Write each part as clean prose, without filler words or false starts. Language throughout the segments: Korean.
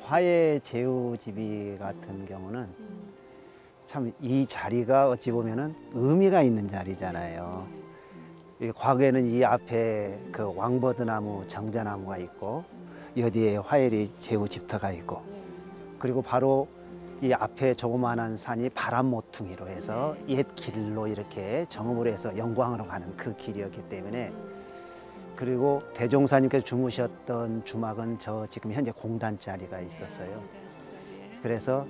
화해제후집이 같은 경우는 참 이 자리가 어찌 보면은 의미가 있는 자리잖아요. 과거에는 이 앞에 그 왕버드나무, 정자나무가 있고 여기에 화해제후집터가 있고, 그리고 바로 이 앞에 조그마한 산이 바람 모퉁이로 해서 옛 길로 이렇게 정읍으로 해서 영광으로 가는 그 길이었기 때문에, 그리고 대종사님께서 주무셨던 주막은 저 지금 현재 공단 자리가 있었어요. 그래서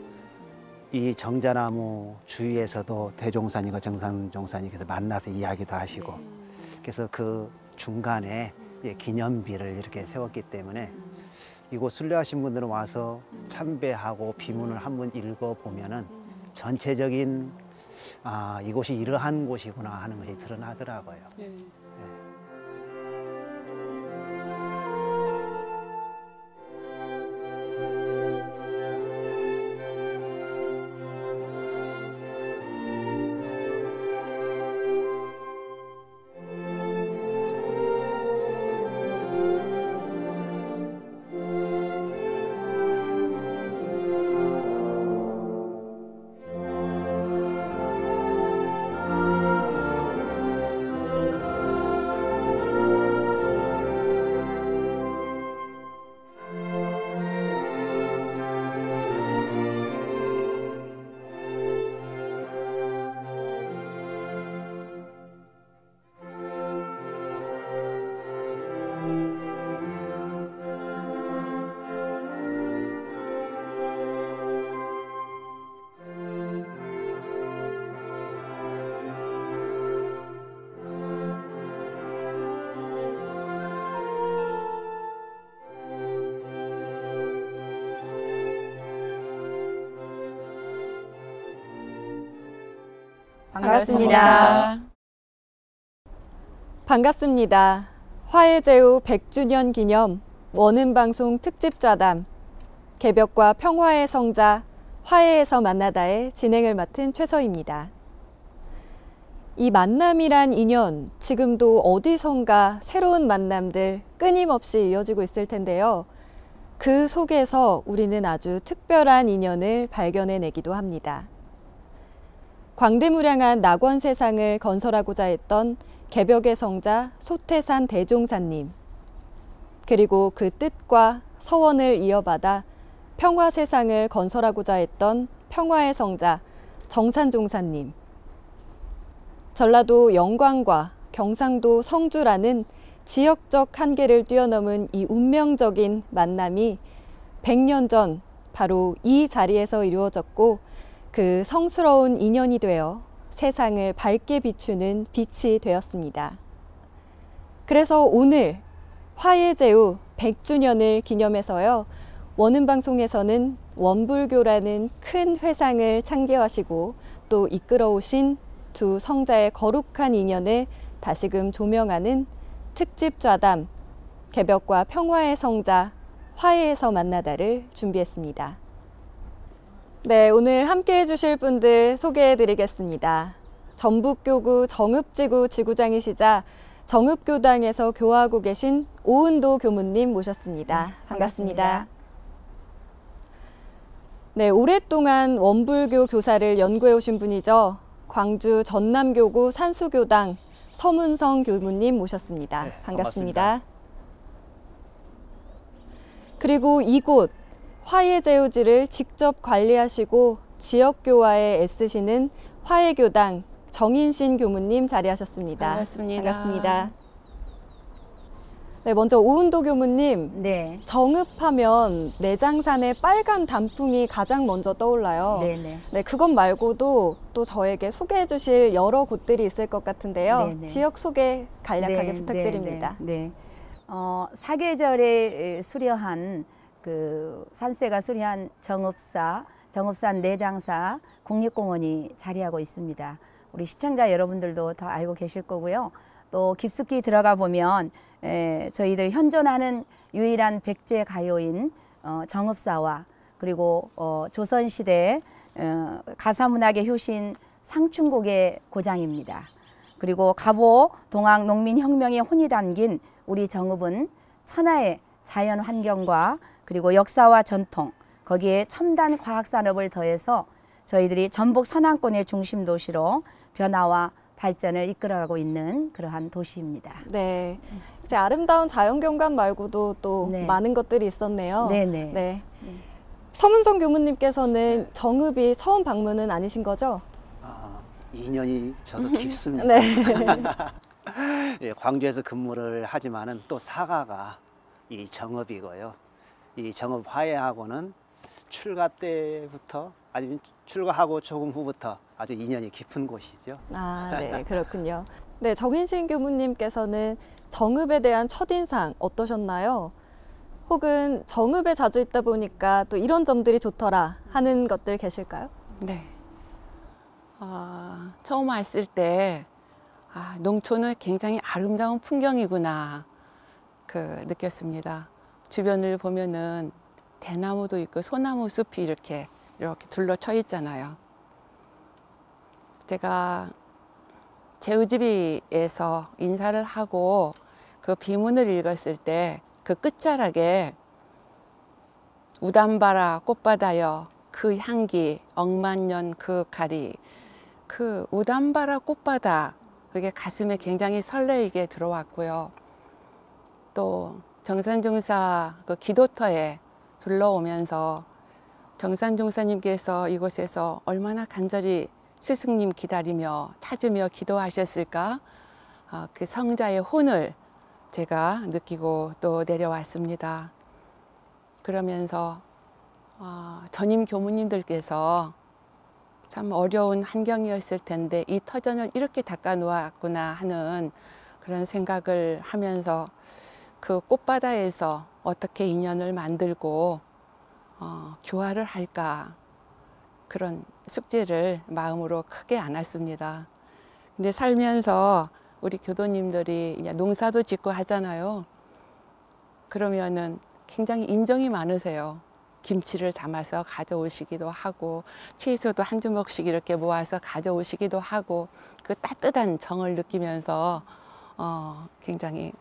이 정자나무 주위에서도 대종사님과 정산종사님께서 만나서 이야기도 하시고, 그래서 그 중간에 기념비를 이렇게 세웠기 때문에 이곳 순례하신 분들은 와서 참배하고 비문을 한번 읽어보면은 전체적인 이곳이 이러한 곳이구나 하는 것이 드러나더라고요. 네. 반갑습니다. 반갑습니다. 화해제후 100주년 기념 원음방송 특집좌담 개벽과 평화의 성자 화해에서 만나다의 진행을 맡은 최서입니다. 이 만남이란 인연, 지금도 어디선가 새로운 만남들 끊임없이 이어지고 있을 텐데요. 그 속에서 우리는 아주 특별한 인연을 발견해내기도 합니다. 광대무량한 낙원 세상을 건설하고자 했던 개벽의 성자 소태산 대종사님, 그리고 그 뜻과 서원을 이어받아 평화 세상을 건설하고자 했던 평화의 성자 정산종사님, 전라도 영광과 경상도 성주라는 지역적 한계를 뛰어넘은 이 운명적인 만남이 100년 전 바로 이 자리에서 이루어졌고, 그 성스러운 인연이 되어 세상을 밝게 비추는 빛이 되었습니다. 그래서 오늘 화해제후 100주년을 기념해서요, 원음방송에서는 원불교라는 큰 회상을 창개하시고 또 이끌어오신 두 성자의 거룩한 인연을 다시금 조명하는 특집좌담 개벽과 평화의 성자 화해에서 만나다를 준비했습니다. 네, 오늘 함께 해주실 분들 소개해드리겠습니다. 전북교구 정읍지구 지구장이시자 정읍교당에서 교화하고 계신 오은도 교무님 모셨습니다. 반갑습니다. 네, 오랫동안 원불교 교사를 연구해 오신 분이죠. 광주 전남교구 산수교당 서문성 교무님 모셨습니다. 네, 반갑습니다. 그리고 이곳 화해제후지를 직접 관리하시고 지역교화에 애쓰시는 화해교당 정인신 교무님 자리하셨습니다. 반갑습니다. 반갑습니다. 네, 먼저 오은도 교무님, 네. 정읍하면 내장산의 빨간 단풍이 가장 먼저 떠올라요. 네네. 네, 그것 말고도 또 저에게 소개해 주실 여러 곳들이 있을 것 같은데요. 네네. 지역 소개 간략하게 네, 부탁드립니다. 네. 사계절에 수려한 그 산세가 수려한 정읍산 내장사 국립공원이 자리하고 있습니다. 우리 시청자 여러분들도 더 알고 계실 거고요. 또 깊숙이 들어가 보면 저희들 현존하는 유일한 백제 가요인 정읍사와 그리고 조선시대 가사문학의 효신 상춘곡의 고장입니다. 그리고 갑오 동학 농민혁명의 혼이 담긴 우리 정읍은 천하의 자연 환경과 그리고 역사와 전통 거기에 첨단 과학산업을 더해서 저희들이 전북 서남권의 중심 도시로 변화와 발전을 이끌어가고 있는 그러한 도시입니다. 네. 이제 아름다운 자연경관 말고도 또 네. 많은 것들이 있었네요. 네네. 네. 서문성 교무님께서는 정읍이 처음 방문은 아니신 거죠? 인연이 저도 깊습니다. 네. 예, 광주에서 근무를 하지만은 또 사가가 이 정읍이고요. 이 정읍 화해하고는 출가 때부터 아니면 출가하고 조금 후부터 아주 인연이 깊은 곳이죠. 아, 네, 그렇군요. 네, 정인신 교무님께서는 정읍에 대한 첫인상 어떠셨나요? 혹은 정읍에 자주 있다 보니까 또 이런 점들이 좋더라 하는 것들 계실까요? 네. 처음 왔을 때 농촌은 굉장히 아름다운 풍경이구나 느꼈습니다. 주변을 보면은 대나무도 있고 소나무 숲이 이렇게 둘러쳐 있잖아요. 제가 제우집이에서 인사를 하고 그 비문을 읽었을 때 그 끝자락에 우담바라 꽃바다여 그 향기 억만년 그 가리, 그 우담바라 꽃바다, 그게 가슴에 굉장히 설레이게 들어왔고요. 또 정산중사 그 기도터에 둘러오면서 정산중사님께서 이곳에서 얼마나 간절히 스승님 기다리며 찾으며 기도하셨을까, 그 성자의 혼을 제가 느끼고 또 내려왔습니다. 그러면서 전임 교무님들께서 참 어려운 환경이었을 텐데 이 터전을 이렇게 닦아 놓았구나 하는 그런 생각을 하면서 그 꽃바다에서 어떻게 인연을 만들고 교화를 할까, 그런 숙제를 마음으로 크게 안았습니다. 근데 살면서 우리 교도님들이 농사도 짓고 하잖아요. 그러면은 굉장히 인정이 많으세요. 김치를 담아서 가져오시기도 하고 채소도 한 주먹씩 이렇게 모아서 가져오시기도 하고 그 따뜻한 정을 느끼면서 굉장히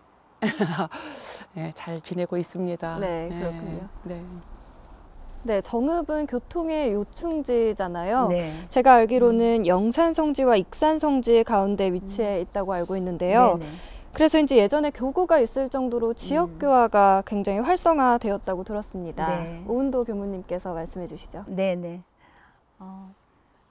네, 잘 지내고 있습니다. 네, 그렇군요. 네. 네, 정읍은 교통의 요충지잖아요. 네. 제가 알기로는 영산성지와 익산성지 가운데 위치해 있다고 알고 있는데요. 네네. 그래서인지 예전에 교구가 있을 정도로 지역교화가 굉장히 활성화되었다고 들었습니다. 네. 오은도 교무님께서 말씀해 주시죠. 네네.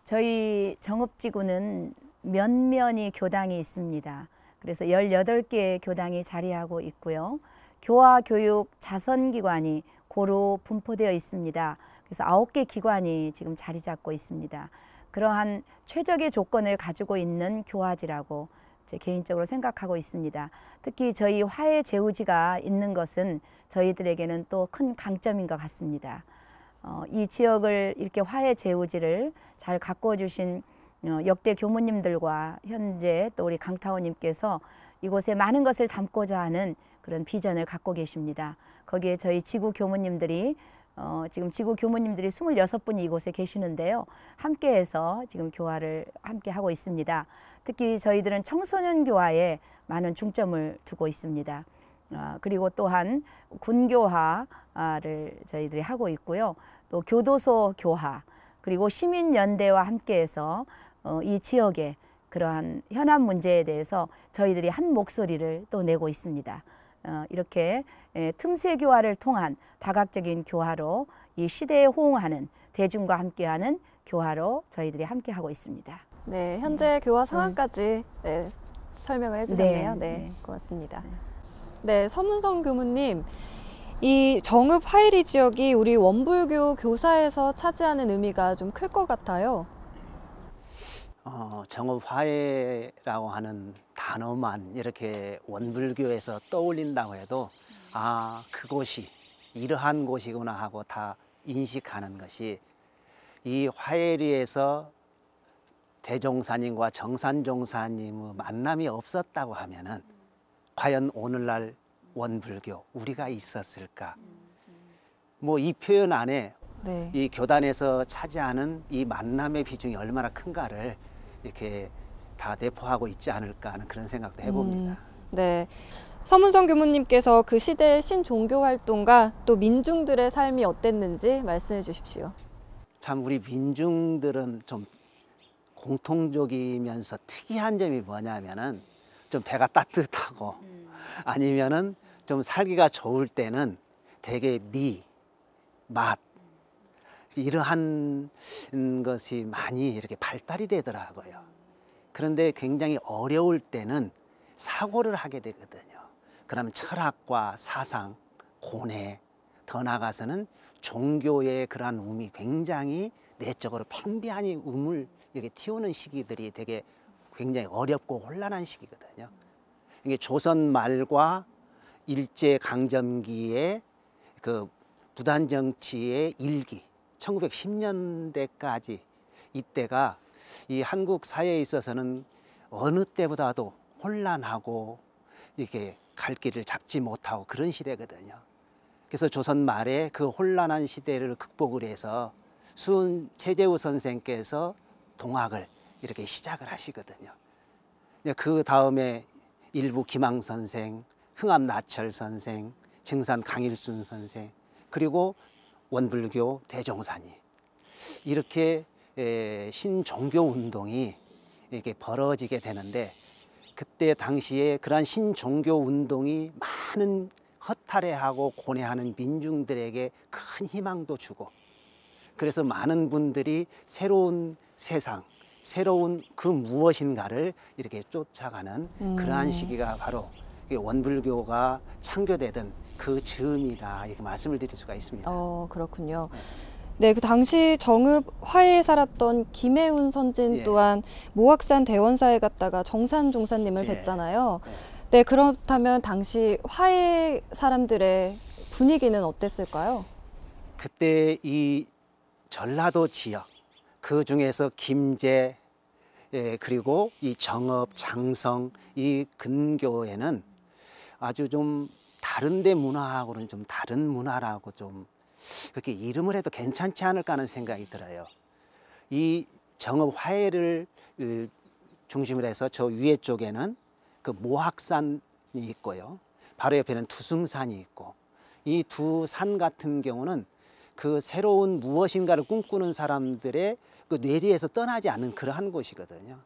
저희 정읍지구는 면면이 교당이 있습니다. 그래서 18개의 교당이 자리하고 있고요. 교화, 교육, 자선기관이 고루 분포되어 있습니다. 그래서 9개 기관이 지금 자리 잡고 있습니다. 그러한 최적의 조건을 가지고 있는 교화지라고 제 개인적으로 생각하고 있습니다. 특히 저희 화해제우지가 있는 것은 저희들에게는 또 큰 강점인 것 같습니다. 이 지역을 이렇게 화해제우지를 잘 가꾸어 주신 역대 교무님들과 현재 또 우리 강타원님께서 이곳에 많은 것을 담고자 하는 그런 비전을 갖고 계십니다. 거기에 저희 지구 교무님들이 지금 지구 교무님들이 26분이 이곳에 계시는데요. 함께해서 지금 교화를 함께 하고 있습니다. 특히 저희들은 청소년 교화에 많은 중점을 두고 있습니다. 그리고 또한 군교화를 저희들이 하고 있고요. 또 교도소 교화, 그리고 시민연대와 함께해서 이 지역의 그러한 현안 문제에 대해서 저희들이 한 목소리를 또 내고 있습니다. 이렇게 틈새 교화를 통한 다각적인 교화로 이 시대에 호응하는, 대중과 함께하는 교화로 저희들이 함께하고 있습니다. 네, 현재 교화 상황까지 네, 설명을 해주셨네요. 네, 네, 네. 고맙습니다. 네, 서문성 교무님, 이 정읍 화이리 지역이 우리 원불교 교사에서 차지하는 의미가 좀 클 것 같아요. 정읍 화해라고 하는 단어만 이렇게 원불교에서 떠올린다고 해도 그곳이 이러한 곳이구나 하고 다 인식하는 것이, 이 화해리에서 대종사님과 정산종사님의 만남이 없었다고 하면은 과연 오늘날 원불교 우리가 있었을까? 뭐 이 표현 안에 네. 이 교단에서 차지하는 이 만남의 비중이 얼마나 큰가를 이렇게 다 내포하고 있지 않을까 하는 그런 생각도 해봅니다. 네. 서문성 교무님께서 그 시대의 신종교 활동과 또 민중들의 삶이 어땠는지 말씀해 주십시오. 참 우리 민중들은 좀 공통적이면서 특이한 점이 뭐냐면은 좀 배가 따뜻하고 아니면은 좀 살기가 좋을 때는 되게 맛 이러한 것이 많이 이렇게 발달이 되더라고요. 그런데 굉장히 어려울 때는 사고를 하게 되거든요. 그러면 철학과 사상, 고뇌, 더 나아가서는 종교의 그러한 움이 굉장히 내적으로 팽배한 움을 이렇게 틔우는 시기들이 되게 굉장히 어렵고 혼란한 시기거든요. 이게 조선 말과 일제 강점기의 그 부단 정치의 일기 1910년대까지 이때가 이 한국 사회에 있어서는 어느 때보다도 혼란하고 이렇게 갈 길을 잡지 못하고 그런 시대거든요. 그래서 조선 말에 그 혼란한 시대를 극복을 해서 수은 최재우 선생께서 동학을 이렇게 시작을 하시거든요. 그 다음에 일부 김항 선생, 흥암 나철 선생, 증산 강일순 선생, 그리고 원불교 대종사님 이렇게 신종교 운동이 이렇게 벌어지게 되는데 그때 당시에 그러한 신종교 운동이 많은 허탈해하고 고뇌하는 민중들에게 큰 희망도 주고 그래서 많은 분들이 새로운 세상, 새로운 그 무엇인가를 이렇게 쫓아가는 그러한 시기가 바로 원불교가 창교되던 그 즈음이다 이렇게 말씀을 드릴 수가 있습니다. 그렇군요. 네, 그 당시 정읍 화해에 살았던 김해운 선진 예. 또한 모악산 대원사에 갔다가 정산 종사님을 예. 뵀잖아요. 네, 그렇다면 당시 화해 사람들의 분위기는 어땠을까요? 그때 이 전라도 지역 그 중에서 김제 그리고 이 정읍, 장성 이 근교에는 아주 좀 다른 데 문화하고는 좀 다른 문화라고 좀 그렇게 이름을 해도 괜찮지 않을까 하는 생각이 들어요. 이 정읍 화해를 중심으로 해서 저 위에 쪽에는 그 모악산이 있고요. 바로 옆에는 투승산이 있고 이 두 산 같은 경우는 그 새로운 무엇인가를 꿈꾸는 사람들의 그 뇌리에서 떠나지 않는 그러한 곳이거든요.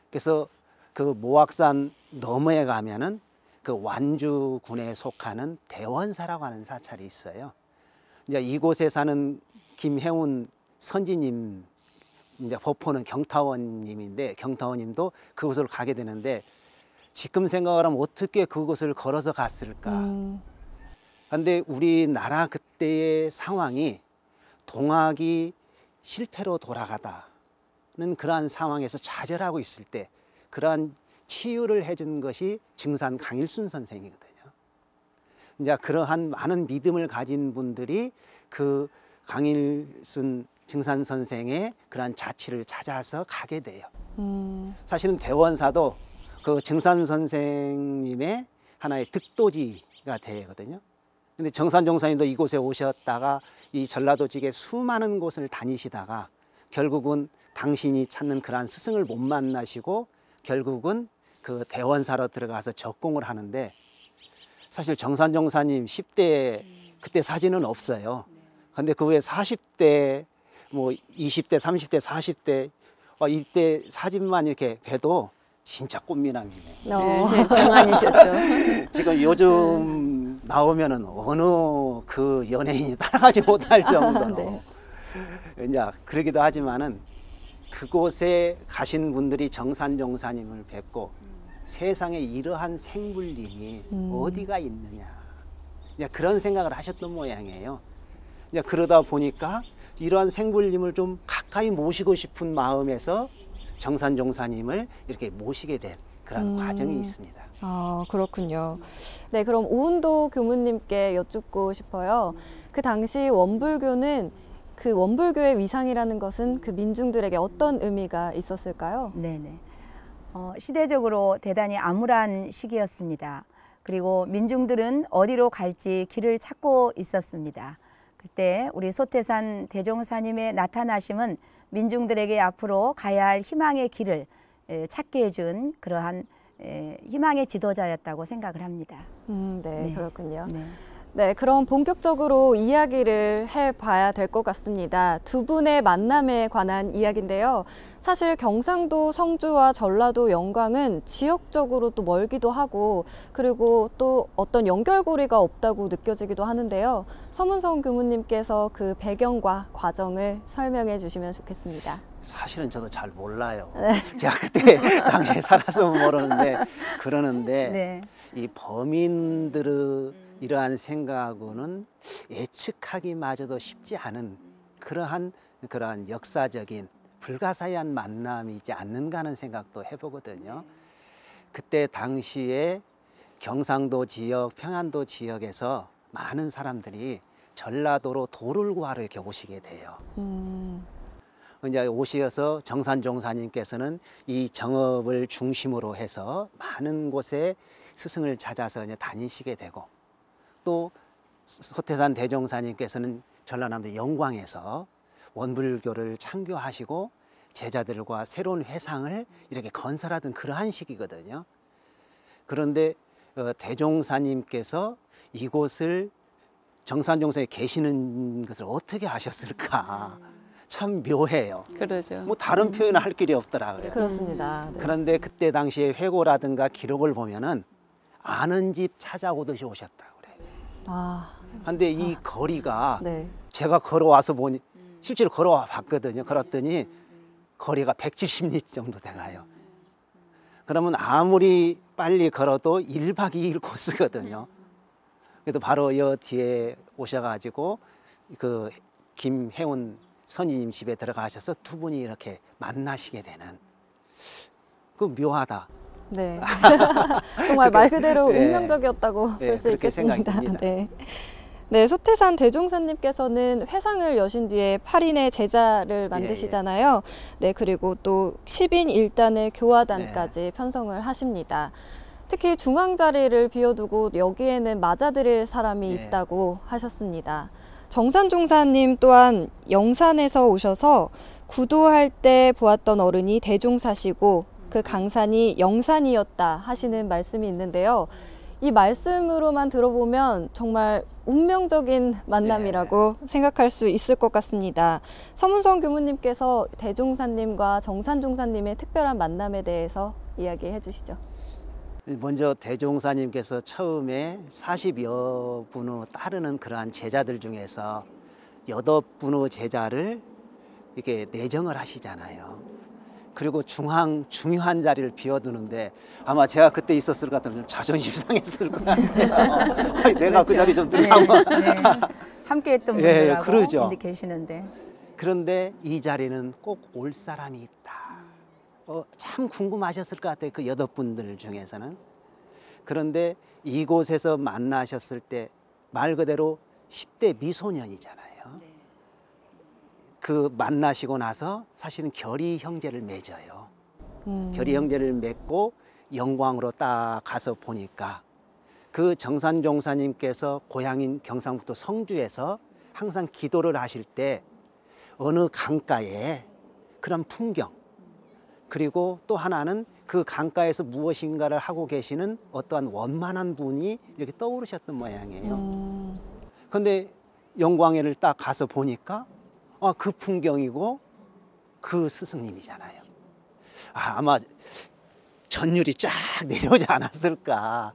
그래서 그 모악산 너머에 가면은 그 완주군에 속하는 대원사라고 하는 사찰이 있어요. 이제 이곳에 사는 김해운 선지님, 이제 법포는 경타원님인데 경타원님도 그곳을 가게 되는데 지금 생각을 하면 어떻게 그곳을 걸어서 갔을까? 그런데 우리나라 그때의 상황이 동학이 실패로 돌아가다는 그러한 상황에서 좌절하고 있을 때 그러한 치유를 해준 것이 증산 강일순 선생이거든요. 이제 그러한 많은 믿음을 가진 분들이 그 강일순 증산 선생의 그러한 자취를 찾아서 가게 돼요. 사실은 대원사도 그 증산 선생님의 하나의 득도지가 되거든요. 근데 정산종사님도 이곳에 오셨다가 이 전라도 지역의 수많은 곳을 다니시다가 결국은 당신이 찾는 그러한 스승을 못 만나시고 결국은 그 대원사로 들어가서 적공을 하는데 사실 정산종사님 10대 그때 사진은 없어요. 근데 그 후에 40대 뭐 20대 30대 40대 이때 사진만 이렇게 봬도 진짜 꽃미남이네. 네, 동안이셨죠. 지금 요즘 나오면은 어느 그 연예인이 따라가지 못할 정도로 네. 이제 그러기도 하지만은 그곳에 가신 분들이 정산종사님을 뵙고 세상에 이러한 생물님이 어디가 있느냐 이제 그런 생각을 하셨던 모양이에요. 이제 그러다 보니까 이러한 생물님을 좀 가까이 모시고 싶은 마음에서 정산종사님을 이렇게 모시게 된 그런 과정이 있습니다. 그렇군요. 네, 그럼 오은도 교무님께 여쭙고 싶어요. 그 당시 원불교는 그 원불교의 위상이라는 것은 그 민중들에게 어떤 의미가 있었을까요? 네네. 시대적으로 대단히 암울한 시기였습니다. 그리고 민중들은 어디로 갈지 길을 찾고 있었습니다. 그때 우리 소태산 대종사님의 나타나심은 민중들에게 앞으로 가야 할 희망의 길을 찾게 해준 그러한 희망의 지도자였다고 생각을 합니다. 네, 네. 그렇군요. 네. 네, 그럼 본격적으로 이야기를 해봐야 될 것 같습니다. 두 분의 만남에 관한 이야기인데요. 사실 경상도 성주와 전라도 영광은 지역적으로 또 멀기도 하고 그리고 또 어떤 연결고리가 없다고 느껴지기도 하는데요. 서문성 교무님께서 그 배경과 과정을 설명해 주시면 좋겠습니다. 사실은 저도 잘 몰라요. 제가 그때 당시에 살아서 모르는데 그러는데 네. 이 범인들의 이러한 생각하고는 예측하기마저도 쉽지 않은 그러한 역사적인 불가사의한 만남이지 않는가 하는 생각도 해보거든요. 그때 당시에 경상도 지역, 평안도 지역에서 많은 사람들이 전라도로 돌을 구하러 이렇게 오시게 돼요. 이제 오시어서 정산종사님께서는 이 정업을 중심으로 해서 많은 곳에 스승을 찾아서 이제 다니시게 되고 또 소태산 대종사님께서는 전라남도 영광에서 원불교를 창교하시고 제자들과 새로운 회상을 이렇게 건설하던 그러한 시기거든요. 그런데 대종사님께서 이곳을 정산종사에 계시는 것을 어떻게 아셨을까? 참 묘해요. 그러죠. 뭐 다른 표현을 할 길이 없더라고요. 그렇습니다. 네. 그런데 그때 당시에 회고라든가 기록을 보면은 아는 집 찾아오듯이 오셨다 그래요. 근데 이 거리가 네. 제가 걸어와서 보니 실제로 걸어와 봤거든요. 걸었더니 거리가 170리 정도 돼가요. 그러면 아무리 빨리 걸어도 1박 2일 코스거든요. 그래도 바로 여 뒤에 오셔가지고 그 김혜운 선임님 집에 들어가셔서 두 분이 이렇게 만나시게 되는 그 묘하다. 네. 정말 말 그대로 네. 운명적이었다고 네, 볼 수 그렇게 생각이 있겠습니다. 듭니다. 네. 네, 소태산 대종사님께서는 회상을 여신 뒤에 8인의 제자를 만드시잖아요. 네, 그리고 또 10인 1단의 교화단까지 편성을 하십니다. 특히 중앙 자리를 비워두고 여기에는 맞아들일 사람이 네. 있다고 하셨습니다. 정산종사님 또한 영산에서 오셔서 구도할 때 보았던 어른이 대종사시고 그 강산이 영산이었다 하시는 말씀이 있는데요. 이 말씀으로만 들어보면 정말 운명적인 만남이라고 생각할 수 있을 것 같습니다. 서문성 교무님께서 대종사님과 정산종사님의 특별한 만남에 대해서 이야기해 주시죠. 먼저 대종사님께서 처음에 40여 분의 따르는 그러한 제자들 중에서 8분의 제자를 이렇게 내정을 하시잖아요. 그리고 중요한 자리를 비워두는데 아마 제가 그때 있었을 것 같으면 좀 자존심 상했을 것 같아요. 내가 그 자리 좀 들어가면. 네. 함께했던 예, 분들하고 그러죠. 근데 계시는데 그런데 이 자리는 꼭 올 사람이 있다. 참 궁금하셨을 것 같아요. 그 8분들 중에서는. 그런데 이곳에서 만나셨을 때 말 그대로 10대 미소년이잖아요. 그 만나시고 나서 사실은 결의 형제를 맺어요. 결의 형제를 맺고 영광으로 딱 가서 보니까 그 정산종사님께서 고향인 경상북도 성주에서 항상 기도를 하실 때 어느 강가에 그런 풍경 그리고 또 하나는 그 강가에서 무엇인가를 하고 계시는 어떠한 원만한 분이 이렇게 떠오르셨던 모양이에요. 그런데 영광회를 딱 가서 보니까 그 풍경이고 그 스승님이잖아요. 아마 전율이 쫙 내려오지 않았을까.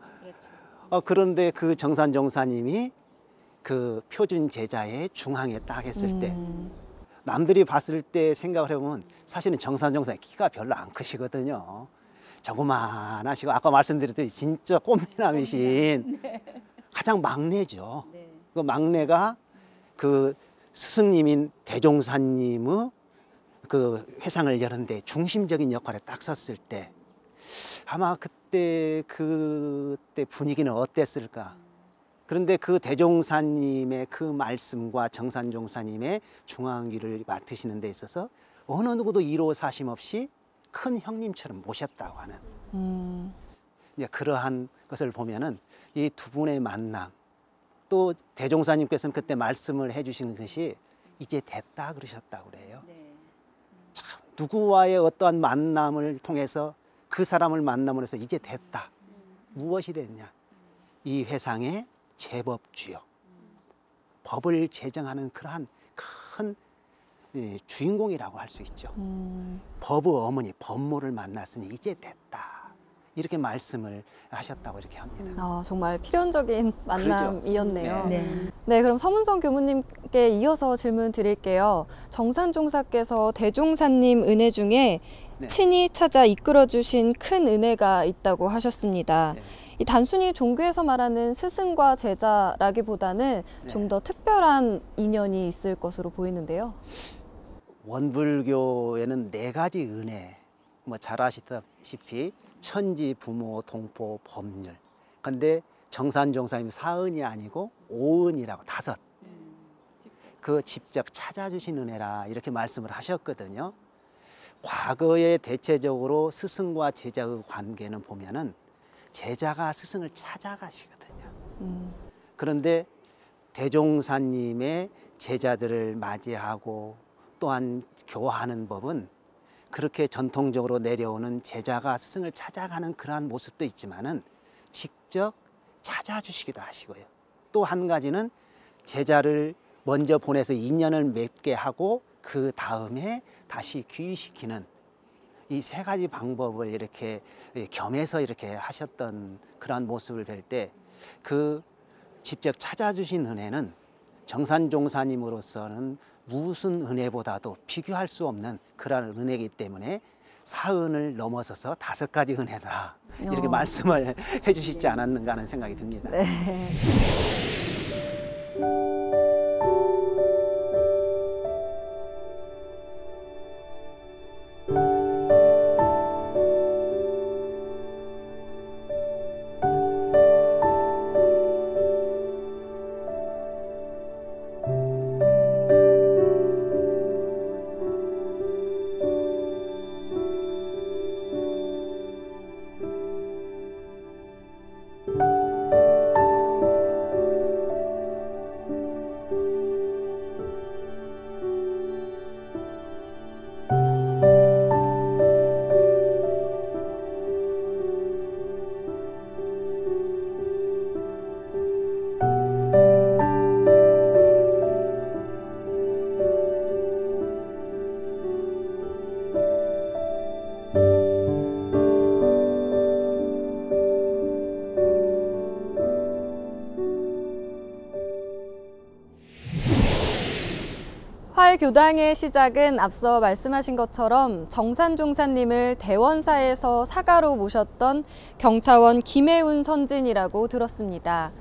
그런데 그 정산종사님이 그 표준 제자의 중앙에 딱 했을 때 남들이 봤을 때 생각을 해보면 사실은 정산종사의 키가 별로 안 크시거든요. 조그만하시고 아까 말씀드렸듯이 진짜 꽃미남이신 가장 막내죠. 그 막내가 그 스승님인 대종사님의 그 회상을 여는데 중심적인 역할에 딱 섰을 때 아마 그때 분위기는 어땠을까? 그런데 그 대종사님의 그 말씀과 정산종사님의 중앙위를 맡으시는 데 있어서 어느 누구도 이로 사심 없이 큰 형님처럼 모셨다고 하는 이제 그러한 것을 보면은 이 두 분의 만남 또 대종사님께서는 그때 말씀을 해주신 것이 이제 됐다 그러셨다고 그래요. 참 누구와의 어떠한 만남을 통해서 그 사람을 만남으로 해서 이제 됐다. 무엇이 됐냐? 이 회상의 제법주요. 법을 제정하는 그러한 큰 주인공이라고 할 수 있죠. 법의 어머니, 법모를 만났으니 이제 됐다. 이렇게 말씀을 하셨다고 이렇게 합니다. 아, 정말 필연적인 만남이었네요. 그러죠. 네. 네, 그럼 서문성 교무님께 이어서 질문 드릴게요. 정산종사께서 대종사님 은혜 중에 네. 친히 찾아 이끌어주신 큰 은혜가 있다고 하셨습니다. 네. 이 단순히 종교에서 말하는 스승과 제자라기보다는 네. 좀 더 특별한 인연이 있을 것으로 보이는데요. 원불교에는 4가지 은혜, 뭐 잘 아시다시피 천지, 부모, 동포, 법률. 근데 정산종사님 4은이 아니고 5은이라고 5. 그 직접 찾아주신 은혜라 이렇게 말씀을 하셨거든요. 과거에 대체적으로 스승과 제자의 관계는 보면은 제자가 스승을 찾아가시거든요. 그런데 대종사님의 제자들을 맞이하고 또한 교화하는 법은 그렇게 전통적으로 내려오는 제자가 스승을 찾아가는 그러한 모습도 있지만은 직접 찾아주시기도 하시고요. 또 한 가지는 제자를 먼저 보내서 인연을 맺게 하고 그 다음에 다시 귀의시키는 이 3가지 방법을 이렇게 겸해서 이렇게 하셨던 그러한 모습을 뵐 때 그 직접 찾아주신 은혜는 정산종사님으로서는 무슨 은혜보다도 비교할 수 없는 그러한 은혜이기 때문에 4은을 넘어서서 5가지 은혜다 이렇게 말씀을 해주시지 않았는가 하는 생각이 듭니다. 네. 화해교당의 시작은 앞서 말씀하신 것처럼 정산종사님을 대원사에서 사가로 모셨던 경타원 김혜운 선진이라고 들었습니다.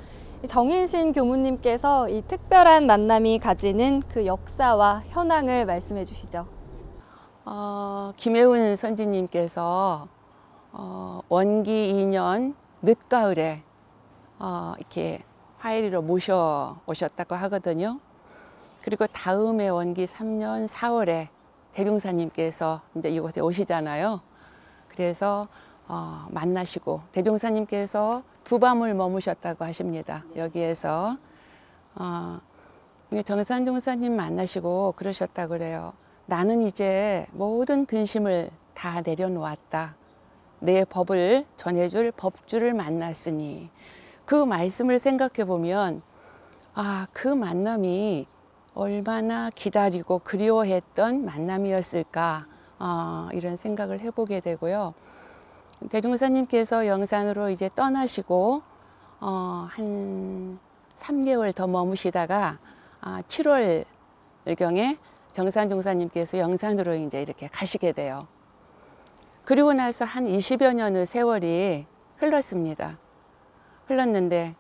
정인신 교무님께서 이 특별한 만남이 가지는 그 역사와 현황을 말씀해 주시죠. 김혜운 선지님께서 원기 2년 늦가을에 이렇게 화해리로 모셔오셨다고 하거든요. 그리고 다음에 원기 3년 4월에 대종사님께서 이제 이곳에 오시잖아요. 그래서 만나시고 대종사님께서 2밤을 머무셨다고 하십니다. 여기에서 정산종사님 만나시고 그러셨다고 그래요. 나는 이제 모든 근심을 다 내려놓았다. 내 법을 전해줄 법주를 만났으니 그 말씀을 생각해 보면 그 만남이 얼마나 기다리고 그리워했던 만남이었을까 이런 생각을 해보게 되고요. 대종사님께서 영산으로 이제 떠나시고 한 3개월 더 머무시다가 7월경에 정산종사님께서 영산으로 이제 이렇게 가시게 돼요. 그리고 나서 한 20여 년의 세월이 흘렀습니다. 흘렀는데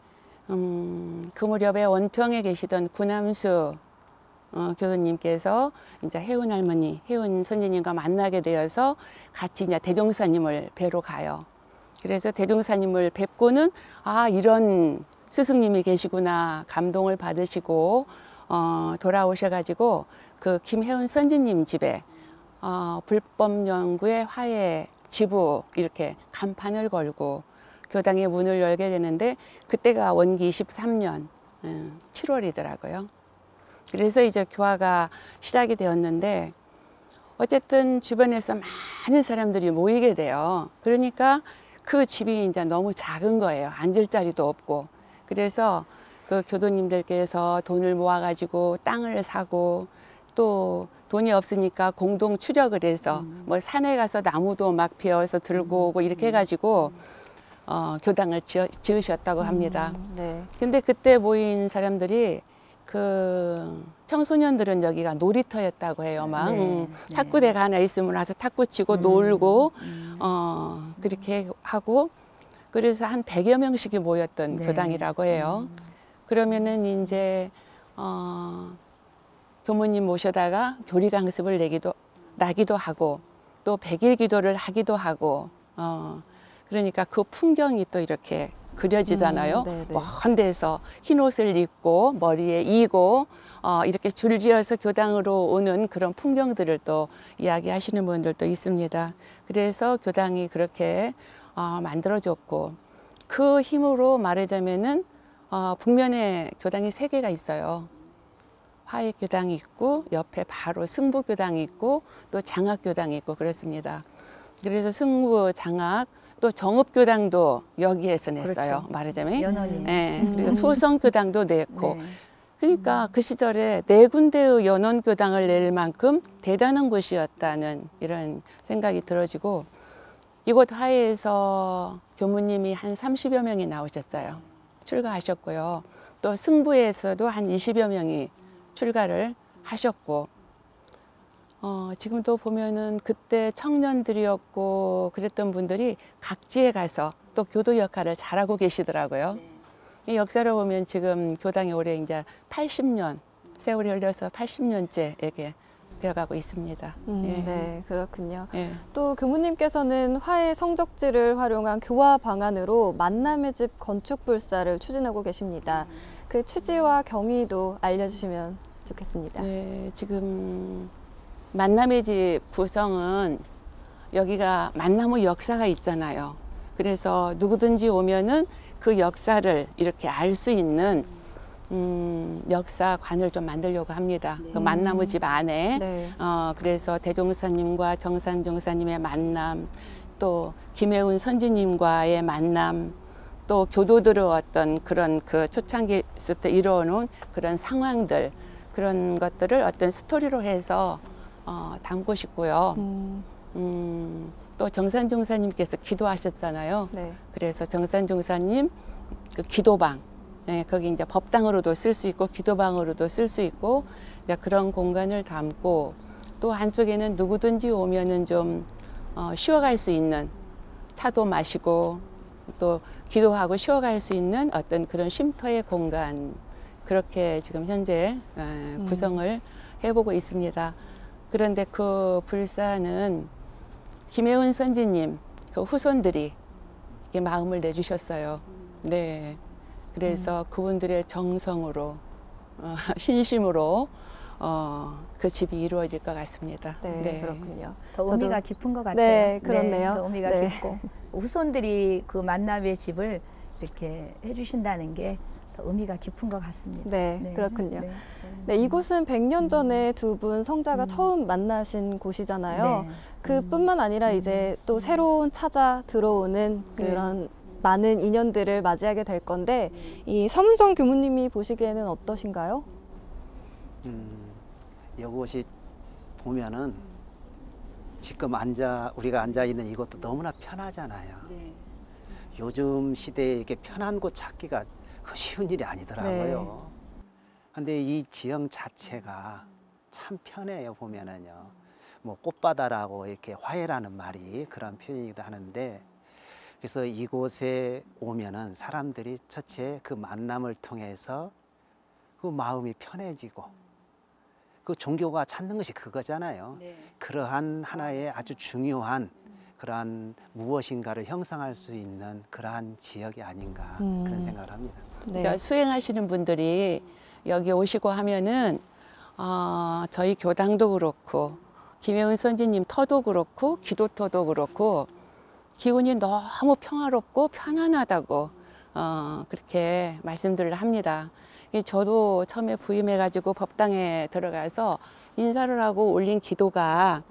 그 무렵에 원평에 계시던 구남수 교수님께서 이제 혜운 할머니, 혜운 선생님과 만나게 되어서 같이 이제 대종사님을 뵈러 가요. 그래서 대종사님을 뵙고는 이런 스승님이 계시구나 감동을 받으시고 돌아오셔가지고 그 김혜운 선지님 집에 불법연구의 화해 지부 이렇게 간판을 걸고 교당의 문을 열게 되는데 그때가 원기 23년 7월이더라고요. 그래서 이제 교화가 시작이 되었는데 어쨌든 주변에서 많은 사람들이 모이게 돼요. 그러니까 그 집이 이제 너무 작은 거예요. 앉을 자리도 없고. 그래서 그 교도님들께서 돈을 모아가지고 땅을 사고 또 돈이 없으니까 공동 추력을 해서 뭐 산에 가서 나무도 막 베어서 들고 오고 이렇게 해가지고 교당을 지으셨다고 합니다. 네. 근데 그때 모인 사람들이 그 청소년들은 여기가 놀이터였다고 해요. 막 네. 탁구대가 하나 있으면 와서 탁구 치고 놀고 그렇게 하고 그래서 한 100여 명씩이 모였던 네. 교당이라고 해요. 그러면은 이제 교무님 모셔다가 교리 강습을 나기도 하고 또 100일 기도를 하기도 하고 그러니까 그 풍경이 또 이렇게 그려지잖아요. 네, 네. 먼 데서 흰 옷을 입고 머리에 이고 이렇게 줄지어서 교당으로 오는 그런 풍경들을 또 이야기하시는 분들도 있습니다. 그래서 교당이 그렇게 만들어졌고 그 힘으로 말하자면은 북면에 교당이 3개가 있어요. 화익교당이 있고 옆에 바로 승부교당이 있고 또 장학교당이 있고 그렇습니다. 그래서 승부, 장학 또 정읍교당도 여기에서 냈어요. 그렇죠. 말하자면. 연원이. 네, 그리고 소성교당도 냈고 네. 그러니까 그 시절에 4군데의 연원교당을 낼 만큼 대단한 곳이었다는 이런 생각이 들어지고 이곳 화해에서 교무님이 한 30여 명이 나오셨어요. 출가하셨고요. 또 승부에서도 한 20여 명이 출가를 하셨고 지금도 보면은 그때 청년들이었고 그랬던 분들이 각지에 가서 또 교도 역할을 잘하고 계시더라고요. 이 역사를 보면 지금 교당이 올해 이제 80년, 세월이 흘러서 80년째 이렇게 되어가고 있습니다. 예. 네, 그렇군요. 예. 또 교무님께서는 화해 성적지를 활용한 교화 방안으로 만남의 집 건축 불사를 추진하고 계십니다. 그 취지와 경위도 알려주시면 좋겠습니다. 네, 지금 만남의 집 구성은 여기가 만나무 역사가 있잖아요. 그래서 누구든지 오면은 그 역사를 이렇게 알 수 있는 역사관을 좀 만들려고 합니다. 그 만나무 집 안에 네. 그래서 대종사님과 정산종사님의 만남, 또 김혜운 선지님과의 만남, 또 교도들의 어떤 그런 그 초창기부터 이루어놓은 그런 상황들 그런 것들을 어떤 스토리로 해서 담고 싶고요. 또 정산종사님께서 기도하셨잖아요. 네. 그래서 정산종사님 그 기도방, 네, 거기 이제 법당으로도 쓸 수 있고 기도방으로도 쓸 수 있고 이제 그런 공간을 담고 또 한쪽에는 누구든지 오면은 좀 쉬어갈 수 있는 차도 마시고 또 기도하고 쉬어갈 수 있는 어떤 그런 쉼터의 공간 그렇게 지금 현재 구성을 해보고 있습니다. 그런데 그 불사는 김혜운 선지님 그 후손들이 이렇게 마음을 내주셨어요. 네, 그래서 그분들의 정성으로 신심으로 그 집이 이루어질 것 같습니다. 네, 그렇군요. 더 저도- 의미가 깊은 것 같아요. 네, 그렇네요. 더 의미가 네. 깊고 후손들이 그 만남의 집을 이렇게 해주신다는 게 더 의미가 깊은 것 같습니다. 네, 그렇군요. 네. 네, 이곳은 100년 전에 두 분 성자가 처음 만나신 곳이잖아요. 네. 그뿐만 아니라 이제 또 새로운 찾아 들어오는 그런 많은 인연들을 맞이하게 될 건데 이 서문성 교무님이 보시기에는 어떠신가요? 이곳이 보면은 지금 우리가 앉아 있는 이것도 너무나 편하잖아요. 요즘 시대에 이렇게 편한 곳 찾기가 그 쉬운 일이 아니더라고요. 근데 이 지형 자체가 참 편해요. 보면은요. 뭐 꽃바다라고 이렇게 화해라는 말이 그런 표현이기도 하는데 그래서 이곳에 오면은 사람들이 첫째 그 만남을 통해서 그 마음이 편해지고 그 종교가 찾는 것이 그거잖아요. 그러한 하나의 아주 중요한 그러한 무엇인가를 형성할 수 있는 그러한 지역이 아닌가 그런 생각을 합니다. 네. 그러니까 수행하시는 분들이 여기 오시고 하면은 저희 교당도 그렇고 김혜은 선지님 터도 그렇고 기도터도 그렇고 기운이 너무 평화롭고 편안하다고 그렇게 말씀들을 합니다. 저도 처음에 부임해가지고 법당에 들어가서 인사를 하고 올린 기도가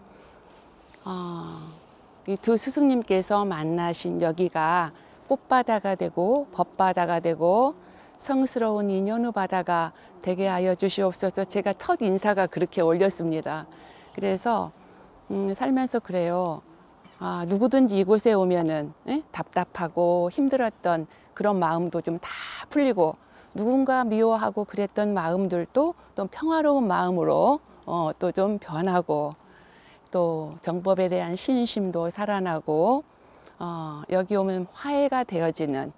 이 두 스승님께서 만나신 여기가 꽃바다가 되고 법바다가 되고 성스러운 인연의 바다가 되게 하여 주시옵소서. 제가 첫 인사가 그렇게 올렸습니다. 그래서 살면서 그래요. 누구든지 이곳에 오면은 답답하고 힘들었던 그런 마음도 좀 다 풀리고 누군가 미워하고 그랬던 마음들도 또 평화로운 마음으로 또 좀 변하고 또 정법에 대한 신심도 살아나고 여기 오면 화해가 되어지는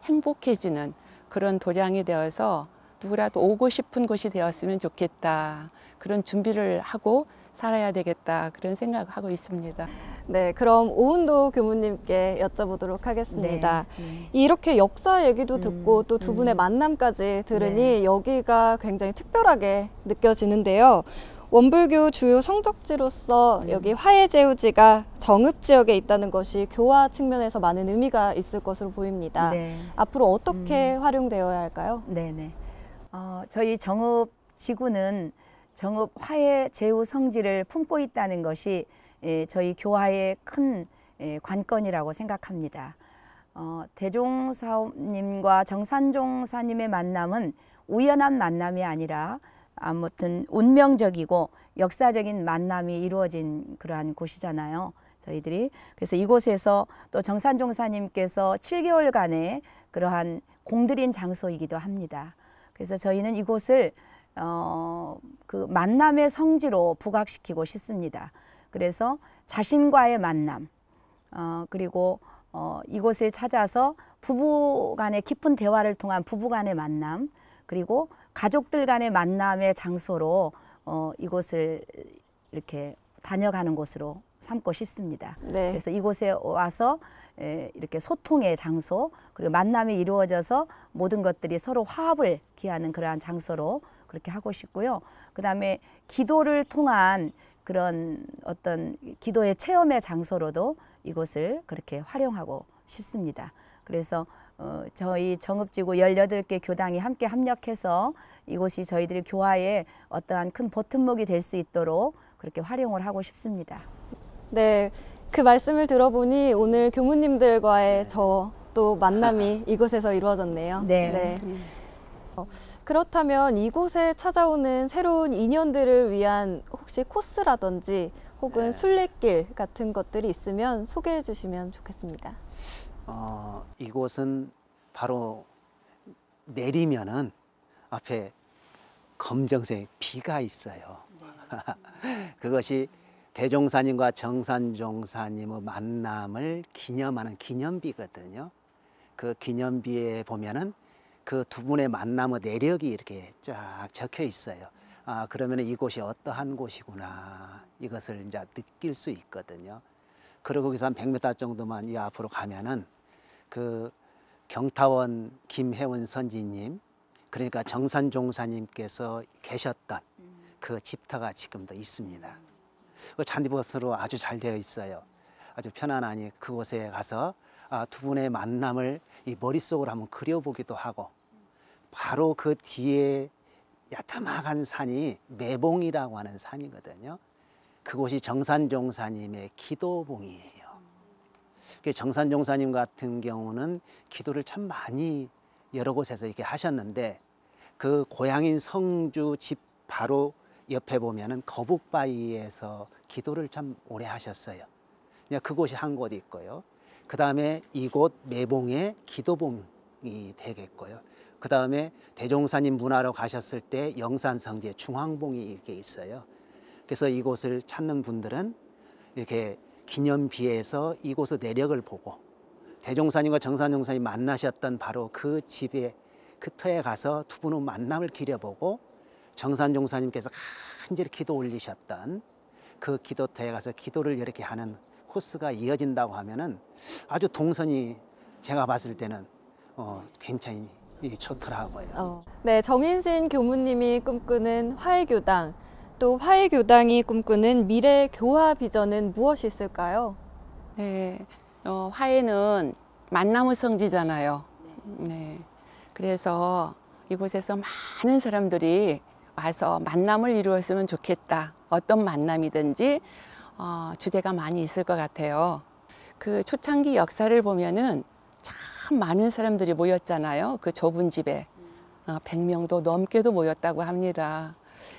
행복해지는 그런 도량이 되어서 누구라도 오고 싶은 곳이 되었으면 좋겠다. 그런 준비를 하고 살아야 되겠다. 그런 생각하고 있습니다. 네, 그럼 오은도 교무님께 여쭤보도록 하겠습니다. 네. 이렇게 역사 얘기도 듣고 또 두 분의 만남까지 들으니 네. 여기가 굉장히 특별하게 느껴지는데요. 원불교 주요 성적지로서 여기 화해제후지가 정읍 지역에 있다는 것이 교화 측면에서 많은 의미가 있을 것으로 보입니다. 네. 앞으로 어떻게 활용되어야 할까요? 네네. 저희 정읍 지구는 정읍 화해 제후 성지를 품고 있다는 것이 저희 교화의 큰 관건이라고 생각합니다. 대종사님과 정산종사님의 만남은 우연한 만남이 아니라 아무튼 운명적이고 역사적인 만남이 이루어진 그러한 곳이잖아요. 저희들이. 그래서 이곳에서 또 정산종사님께서 7개월간의 그러한 공들인 장소이기도 합니다. 그래서 저희는 이곳을 그 만남의 성지로 부각시키고 싶습니다. 그래서 자신과의 만남, 그리고 이곳을 찾아서 부부 간의 깊은 대화를 통한 부부 간의 만남, 그리고 가족들 간의 만남의 장소로 이곳을 이렇게 다녀가는 곳으로 삼고 싶습니다. 네. 그래서 이곳에 와서 이렇게 소통의 장소, 그리고 만남이 이루어져서 모든 것들이 서로 화합을 기하는 그러한 장소로 그렇게 하고 싶고요. 그 다음에 기도를 통한 그런 어떤 기도의 체험의 장소로도 이곳을 그렇게 활용하고 싶습니다. 그래서 저희 정읍지구 18개 교당이 함께 합력해서 이곳이 저희들이 교화에 어떠한 큰 버팀목이 될 수 있도록 그렇게 활용을 하고 싶습니다. 네, 그 말씀을 들어보니 오늘 교무님들과의 저 또 만남이 이곳에서 이루어졌네요. 네. 그렇다면 이곳에 찾아오는 새로운 인연들을 위한 혹시 코스라든지 혹은 순례길 같은 것들이 있으면 소개해 주시면 좋겠습니다. 이곳은 바로 내리면은 앞에 검정색 비가 있어요. 그것이 대종사님과 정산종사님의 만남을 기념하는 기념비거든요. 그 기념비에 보면은 그 두 분의 만남의 내력이 이렇게 쫙 적혀 있어요. 그러면 이곳이 어떠한 곳이구나 이것을 이제 느낄 수 있거든요. 그리고 거기서 한 100m 정도만 이 앞으로 가면은 그 경타원 김혜원 선지님, 그러니까 정산종사님께서 계셨던 그 집터가 지금도 있습니다. 그 잔디밭으로 아주 잘 되어 있어요. 아주 편안하니 그곳에 가서 두 분의 만남을 이 머릿속으로 한번 그려보기도 하고, 바로 그 뒤에 야타막한 산이 매봉이라고 하는 산이거든요. 그곳이 정산종사님의 기도봉이에요. 정산종사님 같은 경우는 기도를 참 많이 여러 곳에서 이렇게 하셨는데, 그 고향인 성주 집 바로 옆에 보면은 거북바위에서 기도를 참 오래 하셨어요. 그곳이 한 곳이 있고요. 그 다음에 이곳 매봉에 기도봉이 되겠고요. 그 다음에 대종사님 문화로 가셨을 때 영산성지에 중앙봉이 이렇게 있어요. 그래서 이곳을 찾는 분들은 이렇게 기념비에서 이곳의 내력을 보고 대종사님과 정산종사님 만나셨던 바로 그 집에 그 터에 가서 두 분의 만남을 기려보고 정산종사님께서 간절히 기도 올리셨던 그 기도터에 가서 기도를 이렇게 하는 코스가 이어진다고 하면은 아주 동선이 제가 봤을 때는 굉장히 좋더라고요. 네, 정인신 교무님이 꿈꾸는 화해교당, 또 화해교당이 꿈꾸는 미래 교화 비전은 무엇이 있을까요? 네, 화해는 만남의 성지잖아요. 네, 그래서 이곳에서 많은 사람들이 와서 만남을 이루었으면 좋겠다. 어떤 만남이든지 주제가 많이 있을 것 같아요. 그 초창기 역사를 보면은 참 많은 사람들이 모였잖아요. 그 좁은 집에 100명도 넘게도 모였다고 합니다.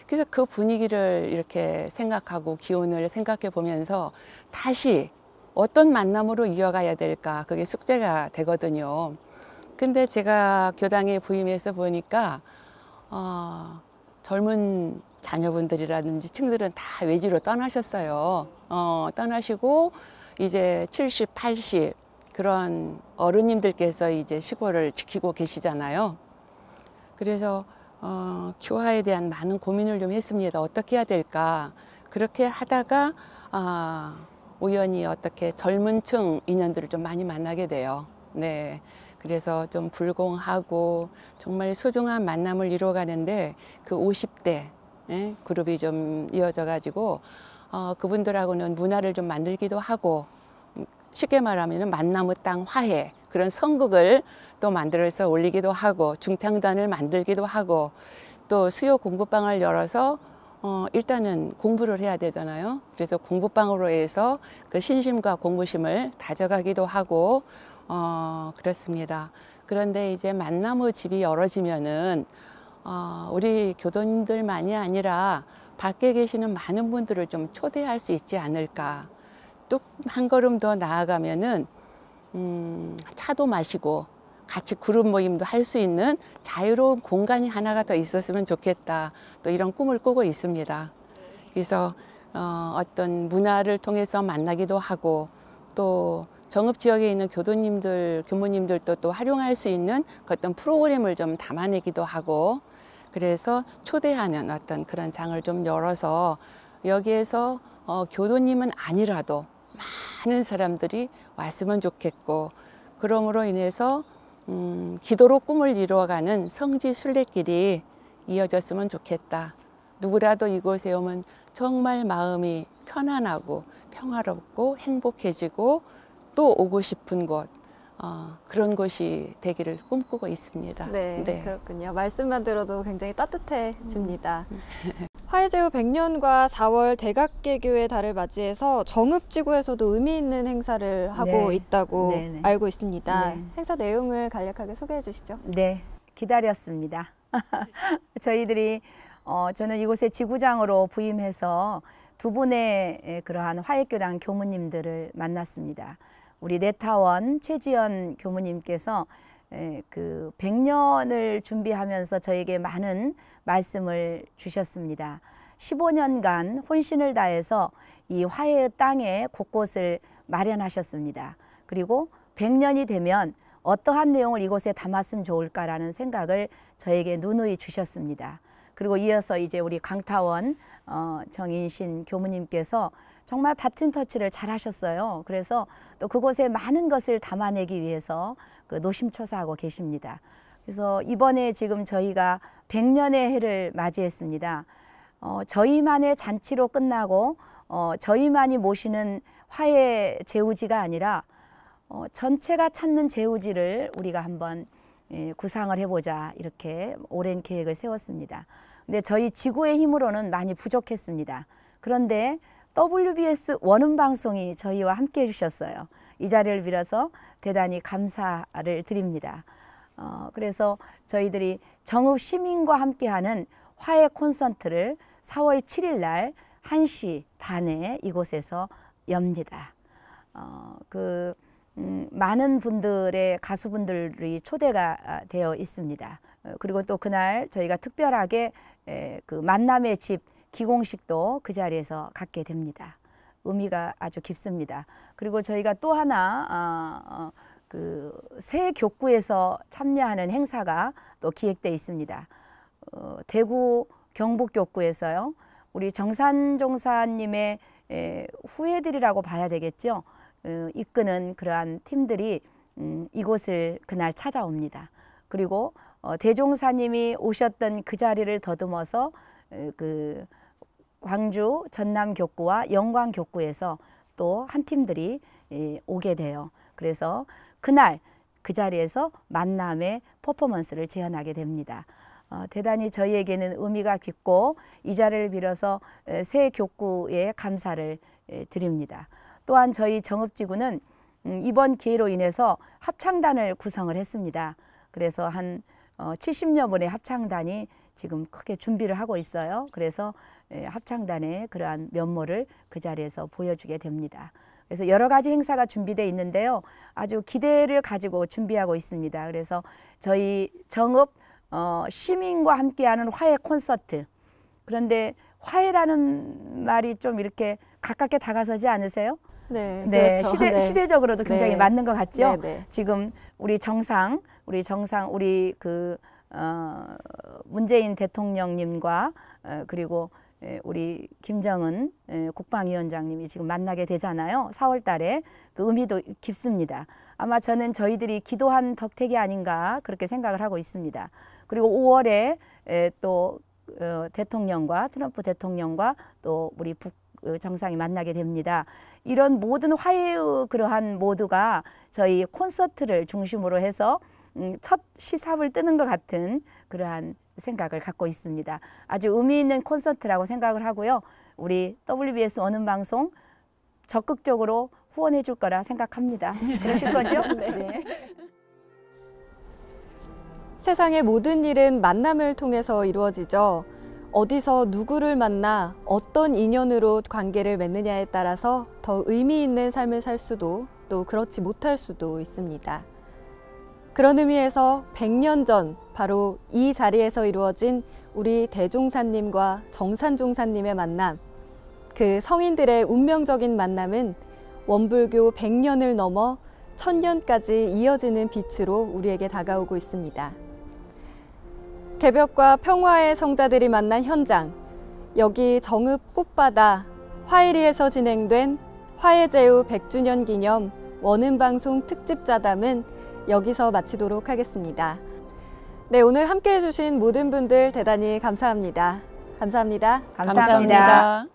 그래서 그 분위기를 이렇게 생각하고 기운을 생각해 보면서 다시 어떤 만남으로 이어가야 될까, 그게 숙제가 되거든요. 근데 제가 교당에 부임해서 보니까 젊은 자녀분들이라든지 층들은 다 외지로 떠나셨어요. 떠나시고 이제 70, 80 그런 어른님들께서 이제 시골을 지키고 계시잖아요. 그래서 교화에 대한 많은 고민을 좀 했습니다. 어떻게 해야 될까? 그렇게 하다가 우연히 어떻게 젊은 층 인연들을 좀 많이 만나게 돼요. 네. 그래서 좀 불공하고 정말 소중한 만남을 이루어가는데 그 50대 그룹이 좀 이어져 가지고 그분들하고는 문화를 좀 만들기도 하고, 쉽게 말하면 만나무 땅 화해 그런 선극을 또 만들어서 올리기도 하고, 중창단을 만들기도 하고, 또 수요 공부방을 열어서 일단은 공부를 해야 되잖아요. 그래서 공부방으로 해서 그 신심과 공부심을 다져가기도 하고 그렇습니다. 그런데 이제 만나무 집이 열어지면은 우리 교도님들만이 아니라 밖에 계시는 많은 분들을 좀 초대할 수 있지 않을까. 또 한 걸음 더 나아가면은 차도 마시고 같이 그룹 모임도 할 수 있는 자유로운 공간이 하나가 더 있었으면 좋겠다. 또 이런 꿈을 꾸고 있습니다. 그래서 어떤 문화를 통해서 만나기도 하고, 또 정읍 지역에 있는 교도님들, 교무님들도 또 활용할 수 있는 어떤 프로그램을 좀 담아내기도 하고, 그래서 초대하는 어떤 그런 장을 좀 열어서 여기에서 교도님은 아니라도 많은 사람들이 왔으면 좋겠고, 그러므로 인해서 기도로 꿈을 이루어가는 성지 순례길이 이어졌으면 좋겠다. 누구라도 이곳에 오면 정말 마음이 편안하고 평화롭고 행복해지고 또 오고 싶은 곳, 그런 곳이 되기를 꿈꾸고 있습니다. 네, 그렇군요. 말씀만 들어도 굉장히 따뜻해집니다. 화해제후 100년과 4월 대각개교의 달을 맞이해서 정읍지구에서도 의미 있는 행사를 하고 있다고 알고 있습니다. 행사 내용을 간략하게 소개해 주시죠. 네, 기다렸습니다. 저희들이 저는 이곳에 지구장으로 부임해서 두 분의 그러한 화해교당 교무님들을 만났습니다. 우리 내타원 최지연 교무님께서 그 100년을 준비하면서 저에게 많은 말씀을 주셨습니다. 15년간 혼신을 다해서 이 화해의 땅에 곳곳을 마련하셨습니다. 그리고 100년이 되면 어떠한 내용을 이곳에 담았으면 좋을까라는 생각을 저에게 누누이 주셨습니다. 그리고 이어서 이제 우리 강타원 정인신 교무님께서 정말 바튼 터치를 잘 하셨어요. 그래서 또 그곳에 많은 것을 담아내기 위해서 그 노심초사하고 계십니다. 그래서 이번에 지금 저희가 100년의 해를 맞이했습니다. 저희만의 잔치로 끝나고 저희만이 모시는 화해 제우지가 아니라 전체가 찾는 제우지를 우리가 한번 구상을 해보자, 이렇게 오랜 계획을 세웠습니다. 근데 저희 지구의 힘으로는 많이 부족했습니다. 그런데 WBS 원음방송이 저희와 함께 해주셨어요. 이 자리를 빌어서 대단히 감사를 드립니다. 그래서 저희들이 정읍 시민과 함께하는 화해 콘서트를 4월 7일 날 1시 반에 이곳에서 엽니다. 많은 분들의 가수분들이 초대가 되어 있습니다. 그리고 또 그날 저희가 특별하게 그 만남의 집 기공식도 그 자리에서 갖게 됩니다. 의미가 아주 깊습니다. 그리고 저희가 또 하나 그 새 교구에서 참여하는 행사가 또 기획되어 있습니다. 대구 경북 교구에서요, 우리 정산종사님의 후예들이라고 봐야 되겠죠. 이끄는 그러한 팀들이 이곳을 그날 찾아옵니다. 그리고 대종사님이 오셨던 그 자리를 더듬어서 그 광주 전남교구와 영광교구에서 또 한 팀들이 오게 돼요. 그래서 그날 그 자리에서 만남의 퍼포먼스를 재현하게 됩니다. 대단히 저희에게는 의미가 깊고 이 자리를 빌어서 새 교구에 감사를 드립니다. 또한 저희 정읍지구는 이번 기회로 인해서 합창단을 구성을 했습니다. 그래서 한 70여 분의 합창단이 지금 크게 준비를 하고 있어요. 그래서 합창단의 그러한 면모를 그 자리에서 보여주게 됩니다. 그래서 여러 가지 행사가 준비되어 있는데요. 아주 기대를 가지고 준비하고 있습니다. 그래서 저희 정읍 시민과 함께하는 화해 콘서트. 그런데 화해라는 말이 좀 이렇게 가깝게 다가서지 않으세요? 네, 네, 그렇죠. 시대적으로도 굉장히 네. 맞는 것 같죠? 네, 네. 지금 우리 문재인 대통령님과 그리고 우리 김정은 국방위원장님이 지금 만나게 되잖아요. 4월 달에 그 의미도 깊습니다. 아마 저는 저희들이 기도한 덕택이 아닌가 그렇게 생각을 하고 있습니다. 그리고 5월에 또 대통령과 트럼프 대통령과 또 우리 북 정상이 만나게 됩니다. 이런 모든 화해의 그러한 모두가 저희 콘서트를 중심으로 해서 첫 시삽을 뜨는 것 같은 그러한 생각을 갖고 있습니다. 아주 의미 있는 콘서트라고 생각을 하고요. 우리 WBS 오는 방송 적극적으로 후원해 줄 거라 생각합니다. 그러실 거죠? 네. 세상의 모든 일은 만남을 통해서 이루어지죠. 어디서 누구를 만나 어떤 인연으로 관계를 맺느냐에 따라서 더 의미 있는 삶을 살 수도 또 그렇지 못할 수도 있습니다. 그런 의미에서 100년 전 바로 이 자리에서 이루어진 우리 대종사님과 정산종사님의 만남, 그 성인들의 운명적인 만남은 원불교 100년을 넘어 1000년까지 이어지는 빛으로 우리에게 다가오고 있습니다. 개벽과 평화의 성자들이 만난 현장, 여기 정읍 꽃바다 화일이에서 진행된 화해제후 100주년 기념 원음방송 특집자담은 여기서 마치도록 하겠습니다. 네, 오늘 함께해 주신 모든 분들 대단히 감사합니다. 감사합니다. 감사합니다.